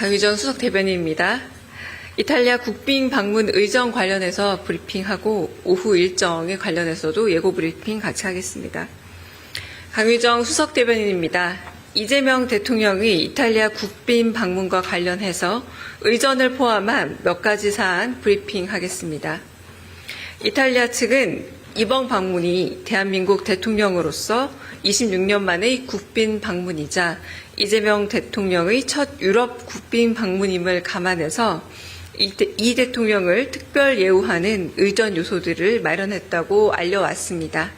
강유정 수석 대변인입니다. 이탈리아 국빈 방문 의정 관련해서 브리핑하고 오후 일정에 관련해서도 예고 브리핑 같이 하겠습니다. 강유정 수석 대변인입니다. 이재명 대통령이 이탈리아 국빈 방문과 관련해서 의전을 포함한 몇 가지 사안 브리핑하겠습니다. 이탈리아 측은 이번 방문이 대한민국 대통령으로서 26년 만의 국빈 방문이자 이재명 대통령의 첫 유럽 국빈 방문임을 감안해서 이 대통령을 특별 예우하는 의전 요소들을 마련했다고 알려왔습니다.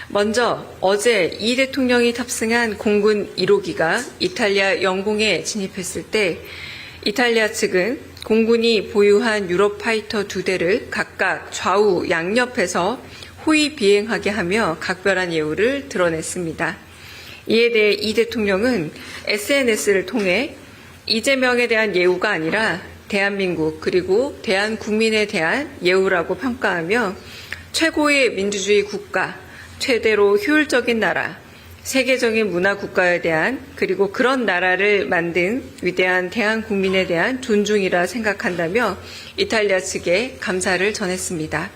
먼저 어제 이 대통령이 탑승한 공군 1호기가 이탈리아 영공에 진입했을 때 이탈리아 측은 공군이 보유한 유럽 파이터 2대를 각각 좌우 양옆에서 호위 비행하게 하며 각별한 예우를 드러냈습니다. 이에 대해 이 대통령은 SNS를 통해 이재명에 대한 예우가 아니라 대한민국 그리고 대한국민에 대한 예우라고 평가하며 최고의 민주주의 국가, 최대로 효율적인 나라, 세계적인 문화 국가에 대한 그리고 그런 나라를 만든 위대한 대한국민에 대한 존중이라 생각한다며 이탈리아 측에 감사를 전했습니다.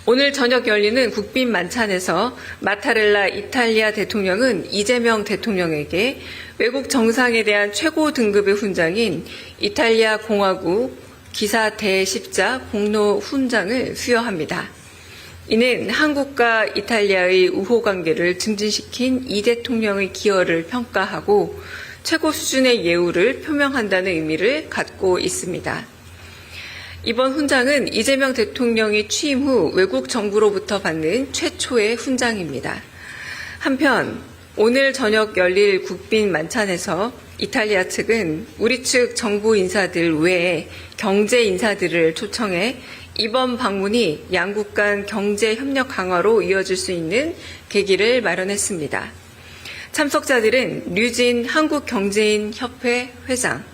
오늘 저녁 열리는 국빈 만찬에서 마타렐라 이탈리아 대통령은 이재명 대통령에게 외국 정상에 대한 최고 등급의 훈장인 이탈리아 공화국 기사 대십자 공로 훈장을 수여합니다. 이는 한국과 이탈리아의 우호 관계를 증진시킨 이 대통령의 기여를 평가하고 최고 수준의 예우를 표명한다는 의미를 갖고 있습니다. 이번 훈장은 이재명 대통령이 취임 후 외국 정부로부터 받는 최초의 훈장입니다. 한편 오늘 저녁 열릴 국빈 만찬에서 이탈리아 측은 우리 측 정부 인사들 외에 경제 인사들을 초청해 이번 방문이 양국 간 경제 협력 강화로 이어질 수 있는 계기를 마련했습니다. 참석자들은 류진 한국경제인협회 회장,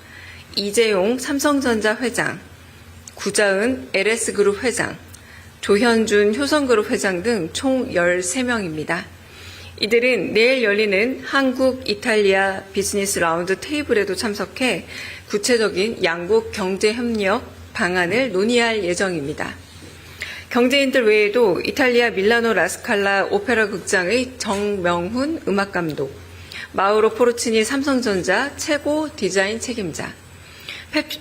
이재용 삼성전자 회장, 구자은 LS그룹 회장, 조현준 효성그룹 회장 등 총 13명입니다. 이들은 내일 열리는 한국-이탈리아 비즈니스 라운드 테이블에도 참석해 구체적인 양국 경제협력 방안을 논의할 예정입니다. 경제인들 외에도 이탈리아 밀라노 라스칼라 오페라 극장의 정명훈 음악감독, 마우로 포르치니 삼성전자 최고 디자인 책임자,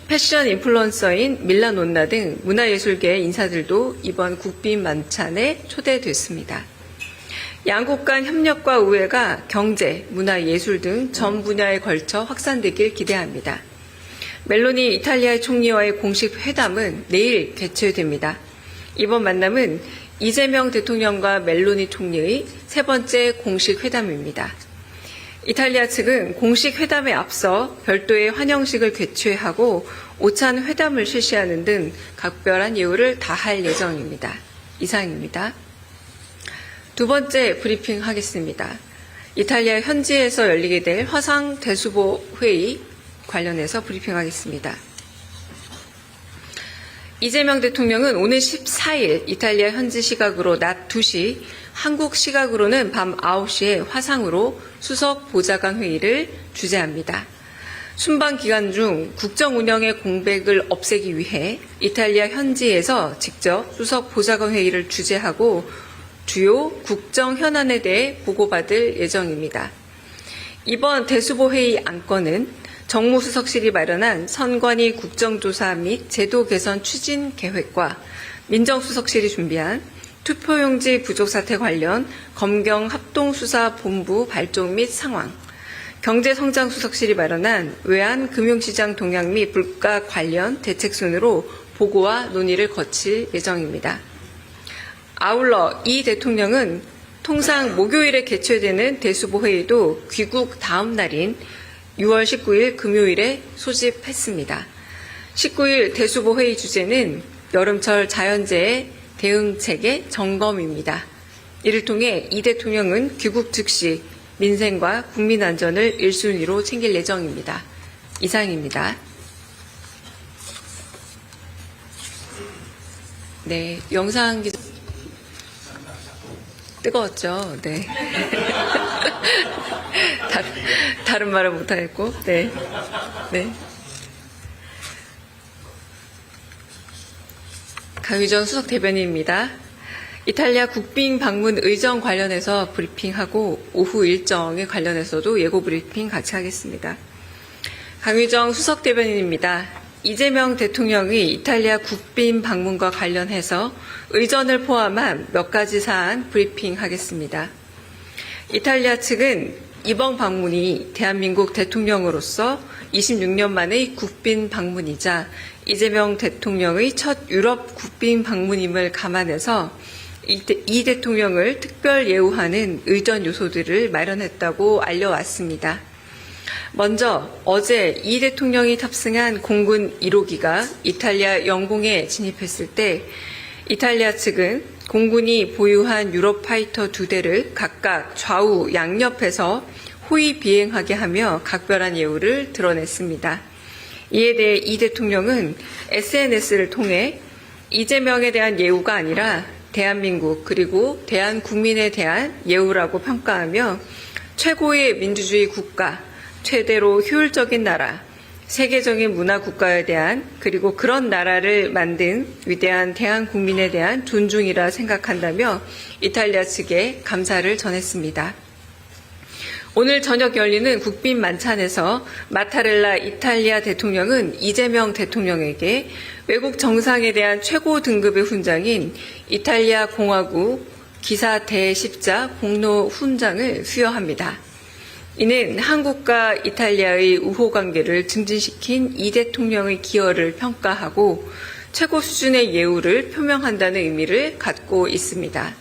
패션 인플루언서인 밀라논나 등 문화예술계 인사들도 이번 국빈 만찬에 초대됐습니다. 양국 간 협력과 우애가 경제, 문화, 예술 등 전 분야에 걸쳐 확산되길 기대합니다. 멜로니 이탈리아 총리와의 공식 회담은 내일 개최됩니다. 이번 만남은 이재명 대통령과 멜로니 총리의 세 번째 공식 회담입니다. 이탈리아 측은 공식 회담에 앞서 별도의 환영식을 개최하고 오찬 회담을 실시하는 등 각별한 예우를 다할 예정입니다. 이상입니다. 두 번째 브리핑 하겠습니다. 이탈리아 현지에서 열리게 될 화상 대수보 회의 관련해서 브리핑하겠습니다. 이재명 대통령은 오늘 14일 이탈리아 현지 시각으로 낮 2시, 한국 시각으로는 밤 9시에 화상으로 수석 보좌관 회의를 주재합니다. 순방 기간 중 국정 운영의 공백을 없애기 위해 이탈리아 현지에서 직접 수석 보좌관 회의를 주재하고 주요 국정 현안에 대해 보고받을 예정입니다. 이번 대수보 회의 안건은 정무수석실이 마련한 선관위 국정조사 및 제도 개선 추진 계획과 민정수석실이 준비한 투표용지 부족 사태 관련 검경 합동수사본부 발족 및 상황, 경제성장수석실이 마련한 외환금융시장 동향 및 물가 관련 대책 순으로 보고와 논의를 거칠 예정입니다. 아울러 이 대통령은 통상 목요일에 개최되는 대수보 회의도 귀국 다음 날인 6월 19일 금요일에 소집했습니다. 19일 대수보 회의 주제는 여름철 자연재해 대응체계 점검입니다. 이를 통해 이 대통령은 귀국 즉시 민생과 국민 안전을 1순위로 챙길 예정입니다. 이상입니다. 네, 영상 기자 뜨거웠죠. 네. 다른 말을 못하겠고, 네. 네. 강유정 수석 대변인입니다. 이탈리아 국빈 방문 의정 관련해서 브리핑하고 오후 일정에 관련해서도 예고 브리핑 같이 하겠습니다. 강유정 수석 대변인입니다. 이재명 대통령의 이탈리아 국빈 방문과 관련해서 의전을 포함한 몇 가지 사안 브리핑하겠습니다. 이탈리아 측은 이번 방문이 대한민국 대통령으로서 26년 만의 국빈 방문이자 이재명 대통령의 첫 유럽 국빈 방문임을 감안해서 이 대통령을 특별 예우하는 의전 요소들을 마련했다고 알려왔습니다. 먼저 어제 이 대통령이 탑승한 공군 1호기가 이탈리아 영공에 진입했을 때 이탈리아 측은 공군이 보유한 유로파이터 2대를 각각 좌우 양옆에서 호위 비행하게 하며 각별한 예우를 드러냈습니다. 이에 대해 이 대통령은 SNS를 통해 이재명에 대한 예우가 아니라 대한민국 그리고 대한국민에 대한 예우라고 평가하며 최고의 민주주의 국가, 최대로 효율적인 나라, 세계적인 문화 국가에 대한 그리고 그런 나라를 만든 위대한 대한국민에 대한 존중이라 생각한다며 이탈리아 측에 감사를 전했습니다. 오늘 저녁 열리는 국빈 만찬에서 마타렐라 이탈리아 대통령은 이재명 대통령에게 외국 정상에 대한 최고 등급의 훈장인 이탈리아 공화국 기사 대십자 공로 훈장을 수여합니다. 이는 한국과 이탈리아의 우호 관계를 증진시킨 이 대통령의 기여를 평가하고 최고 수준의 예우를 표명한다는 의미를 갖고 있습니다.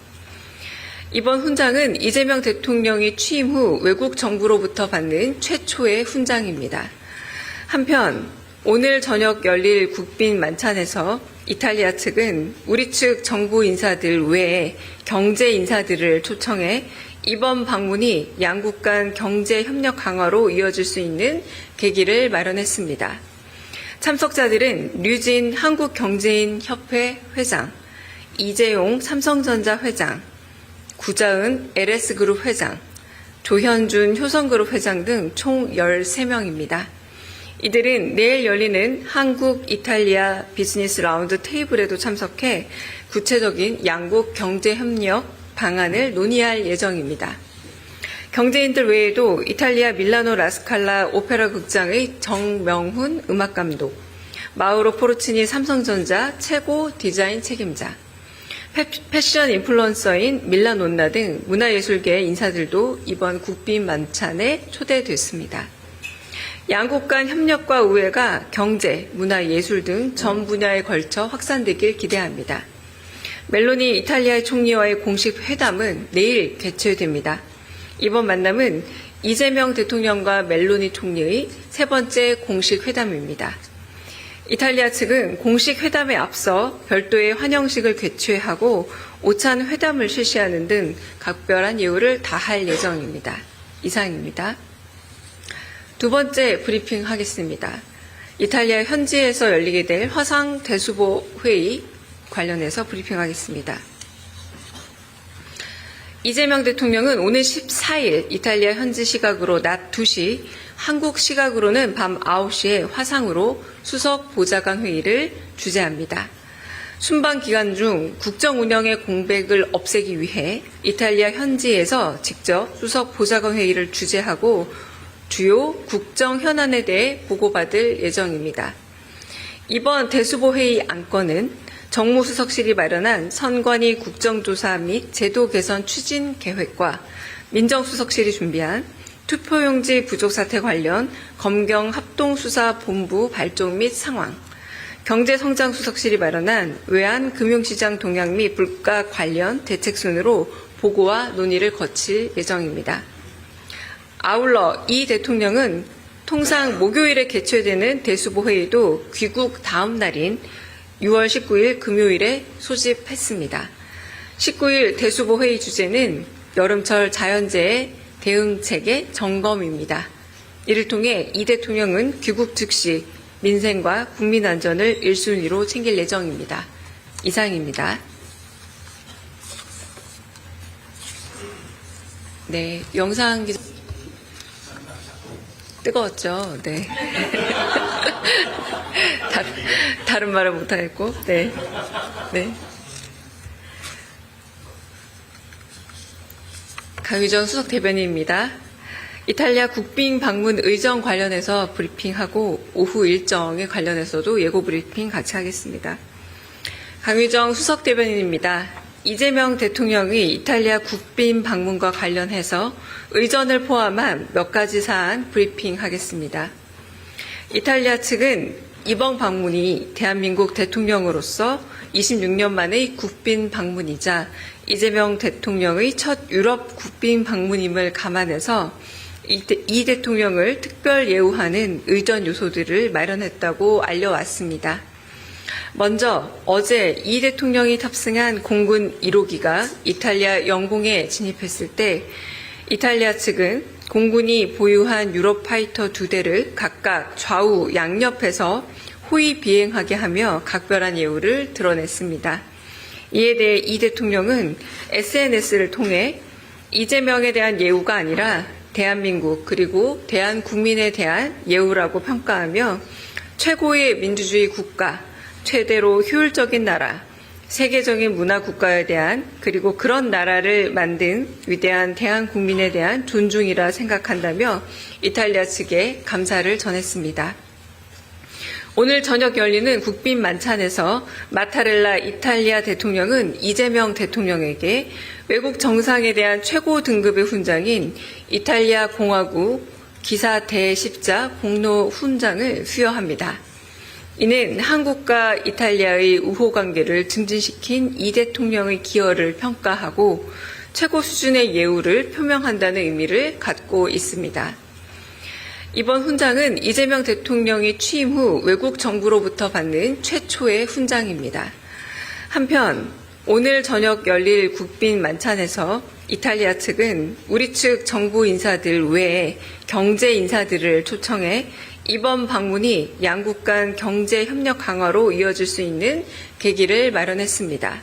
이번 훈장은 이재명 대통령이 취임 후 외국 정부로부터 받는 최초의 훈장입니다. 한편 오늘 저녁 열릴 국빈 만찬에서 이탈리아 측은 우리 측 정부 인사들 외에 경제 인사들을 초청해 이번 방문이 양국 간 경제 협력 강화로 이어질 수 있는 계기를 마련했습니다. 참석자들은 류진 한국경제인협회 회장, 이재용 삼성전자 회장, 구자은 LS그룹 회장, 조현준 효성그룹 회장 등 총 13명입니다. 이들은 내일 열리는 한국-이탈리아 비즈니스 라운드 테이블에도 참석해 구체적인 양국 경제협력 방안을 논의할 예정입니다. 경제인들 외에도 이탈리아 밀라노 라스칼라 오페라 극장의 정명훈 음악감독, 마우로 포르치니 삼성전자 최고 디자인 책임자, 패션 인플루언서인 밀라논나 등 문화예술계 인사들도 이번 국빈 만찬에 초대됐습니다. 양국 간 협력과 우애가 경제, 문화, 예술 등 전 분야에 걸쳐 확산되길 기대합니다. 멜로니 이탈리아 총리와의 공식 회담은 내일 개최됩니다. 이번 만남은 이재명 대통령과 멜로니 총리의 세 번째 공식 회담입니다. 이탈리아 측은 공식 회담에 앞서 별도의 환영식을 개최하고 오찬 회담을 실시하는 등 각별한 예우를 다할 예정입니다. 이상입니다. 두 번째 브리핑 하겠습니다. 이탈리아 현지에서 열리게 될 화상 대수보 회의 관련해서 브리핑하겠습니다. 이재명 대통령은 오늘 14일 이탈리아 현지 시각으로 낮 2시, 한국 시각으로는 밤 9시에 화상으로 수석 보좌관 회의를 주재합니다. 순방 기간 중 국정 운영의 공백을 없애기 위해 이탈리아 현지에서 직접 수석 보좌관 회의를 주재하고 주요 국정 현안에 대해 보고받을 예정입니다. 이번 대수보 회의 안건은 정무수석실이 마련한 선관위 국정조사 및 제도 개선 추진 계획과 민정수석실이 준비한 투표용지 부족 사태 관련 검경 합동수사본부 발족 및 상황, 경제성장수석실이 마련한 외환금융시장 동향 및 물가 관련 대책 순으로 보고와 논의를 거칠 예정입니다. 아울러 이 대통령은 통상 목요일에 개최되는 대수보 회의도 귀국 다음 날인 6월 19일 금요일에 소집했습니다. 19일 대수보 회의 주제는 여름철 자연재해 대응체계 점검입니다. 이를 통해 이 대통령은 귀국 즉시 민생과 국민 안전을 1순위로 챙길 예정입니다. 이상입니다. 네, 영상 기자. 뜨거웠죠. 네. 다른 말은 못하겠고, 네. 네. 강유정 수석 대변인입니다. 이탈리아 국빈 방문 의정 관련해서 브리핑하고 오후 일정에 관련해서도 예고 브리핑 같이 하겠습니다. 강유정 수석 대변인입니다. 이재명 대통령이 이탈리아 국빈 방문과 관련해서 의전을 포함한 몇 가지 사안 브리핑하겠습니다. 이탈리아 측은 이번 방문이 대한민국 대통령으로서 26년 만의 국빈 방문이자 이재명 대통령의 첫 유럽 국빈 방문임을 감안해서 이 대통령을 특별 예우하는 의전 요소들을 마련했다고 알려왔습니다. 먼저 어제 이 대통령이 탑승한 공군 1호기가 이탈리아 영공에 진입했을 때 이탈리아 측은 공군이 보유한 유럽 파이터 2대를 각각 좌우 양옆에서 호위 비행하게 하며 각별한 예우를 드러냈습니다. 이에 대해 이 대통령은 SNS를 통해 이재명에 대한 예우가 아니라 대한민국 그리고 대한국민에 대한 예우라고 평가하며 최고의 민주주의 국가, 최대로 효율적인 나라, 세계적인 문화 국가에 대한 그리고 그런 나라를 만든 위대한 대한국민에 대한 존중이라 생각한다며 이탈리아 측에 감사를 전했습니다. 오늘 저녁 열리는 국빈 만찬에서 마타렐라 이탈리아 대통령은 이재명 대통령에게 외국 정상에 대한 최고 등급의 훈장인 이탈리아 공화국 기사 대십자 공로 훈장을 수여합니다. 이는 한국과 이탈리아의 우호 관계를 증진시킨 이 대통령의 기여를 평가하고 최고 수준의 예우를 표명한다는 의미를 갖고 있습니다. 이번 훈장은 이재명 대통령이 취임 후 외국 정부로부터 받는 최초의 훈장입니다. 한편 오늘 저녁 열릴 국빈 만찬에서 이탈리아 측은 우리 측 정부 인사들 외에 경제 인사들을 초청해 이번 방문이 양국 간 경제 협력 강화로 이어질 수 있는 계기를 마련했습니다.